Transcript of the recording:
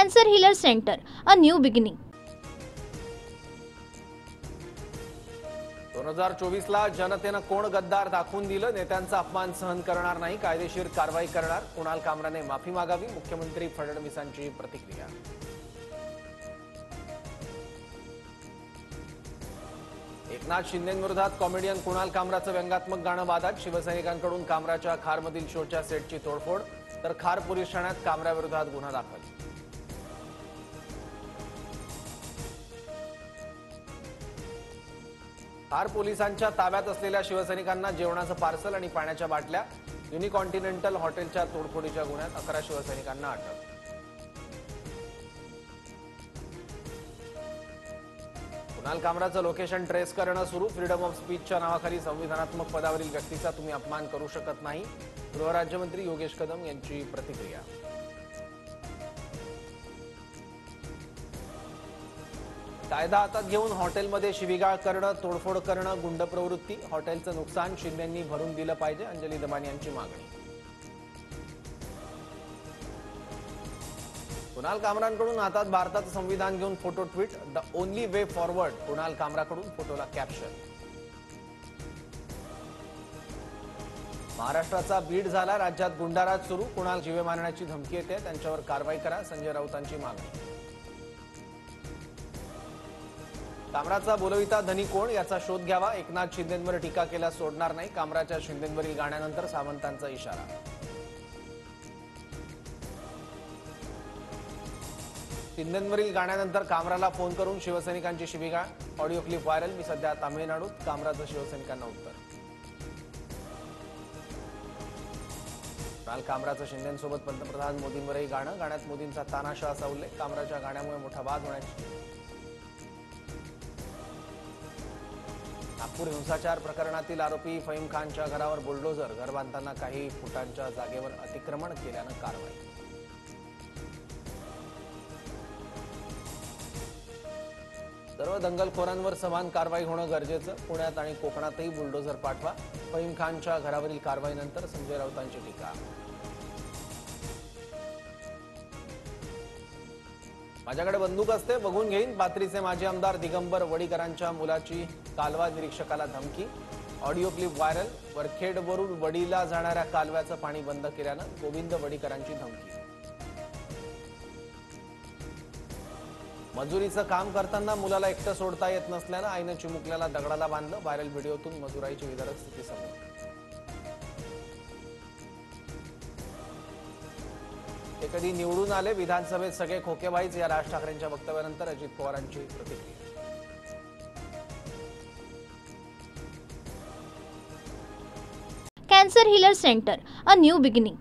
Cancer Healer Center, a new beginning. 2024ला जनतेनं कोण गद्दार दाखवून दिलं, नेत्यांचा अपमान सहन करणार नाही, कायदेशीर कारवाई करणार, कुणाल कामराने माफी मागावी, मुख्यमंत्री फडणवीसांची प्रतिक्रिया. एकनाथ शिंदेंविरोधात कॉमेडियन कुणाल कामराचं व्यंगात्मक गाणं वादात, शिवसैनिकांकडून कामराच्या खारमधील शोच्या सेटची तोडफोड, तर खार पोलीस ठाण्यात कामराविरोधात गुन्हा दाखल. खार पोलिसांच्या ताब्यात असलेल्या शिवसैनिकांना जेवणाचं पार्सल आणि पाण्याच्या बाटल्या, युनिकॉन्टिनेंटल हॉटेलच्या तोडफोडीच्या गुन्ह्यात 11 शिवसैनिकांना अटक. कुणाल कामराचं लोकेशन ट्रेस करणं सुरू, फ्रीडम ऑफ स्पीचच्या नावाखाली संविधानात्मक पदावरील व्यक्तीचा तुम्ही अपमान करू शकत नाही, गृहराज्यमंत्री योगेश कदम यांची प्रतिक्रिया. कायदा हातात घेऊन हॉटेलमध्ये शिवीगाळ करणं, तोडफोड करणं गुंड प्रवृत्ती, हॉटेलचं नुकसान शिंदेंनी भरून दिलं पाहिजे, अंजली दमानी यांची मागणी. कुणाल कामरांकडून हातात भारताचं संविधान घेऊन photo tweet, the only way forward, Kunal कामराकडून फोटोला कॅप्शन. महाराष्ट्राचा बीड झाला, राज्यात गुंडाराज सुरू, कुणाल जीवे मारण्याची धमकी येते, त्यांच्यावर कारवाई करा, संजय राऊतांची मागणी. कामराचा बोलविता धनी कोण याचा शोध घ्यावा, एकनाथ शिंदेंवर टीका केल्यास सोडणार नाही, कामराच्या शिंदेंवरील गाण्यानंतर सावंतांचा इशारा. शिंदेंवरील गाण्यानंतर कामराला फोन करून शिवसैनिकांची शिवीगाळ, ऑडिओ क्लिप व्हायरल, मी सध्या तामिळनाडूत, कामराचं शिवसैनिकांना उत्तर. काल कामराचं शिंदेंसोबत पंतप्रधान मोदींवरही गाणं, गाण्यात मोदींचा तानाशाह उल्लेख, कामराच्या गाण्यामुळे मोठा वाद होण्याची. नागपूर हिंसाचार प्रकरणातील आरोपी फहीम खानच्या घरावर बुलडोझर, घर बांधताना काही फुटांच्या जागेवर अतिक्रमण केल्यानं कारवाई. सर्व दंगलखोरांवर समान कारवाई होणं गरजेचं, पुण्यात आणि कोकणातही बुलडोझर पाठवा, फहीम खानच्या घरावरील कारवाईनंतर संजय राऊतांची टीका. माझ्याकडे बंदूक असते, बघून घेईन, पाथरीचे माजी आमदार दिगंबर वडीकरांच्या मुलाची कालवा निरीक्षकाला धमकी, ऑडिओ क्लिप व्हायरल, वरखेडवरून वडीला जाणाऱ्या कालव्याचं पाणी बंद केल्यानं गोविंद वडीकरांची धमकी. मजुरीचं काम करताना मुलाला एकटं सोडता येत नसल्यानं आईनं चिमुकल्याला दगडाला बांधलं, व्हायरल व्हिडिओतून मजुराईची विदारक स्थिती समोर. ते कधी निवडून आले, विधानसभेत सगळे खोकेबाईच, या राज ठाकरेंच्या वक्तव्यानंतर अजित पवारांची प्रतिक्रिया. Cancer Healer Center, a new beginning.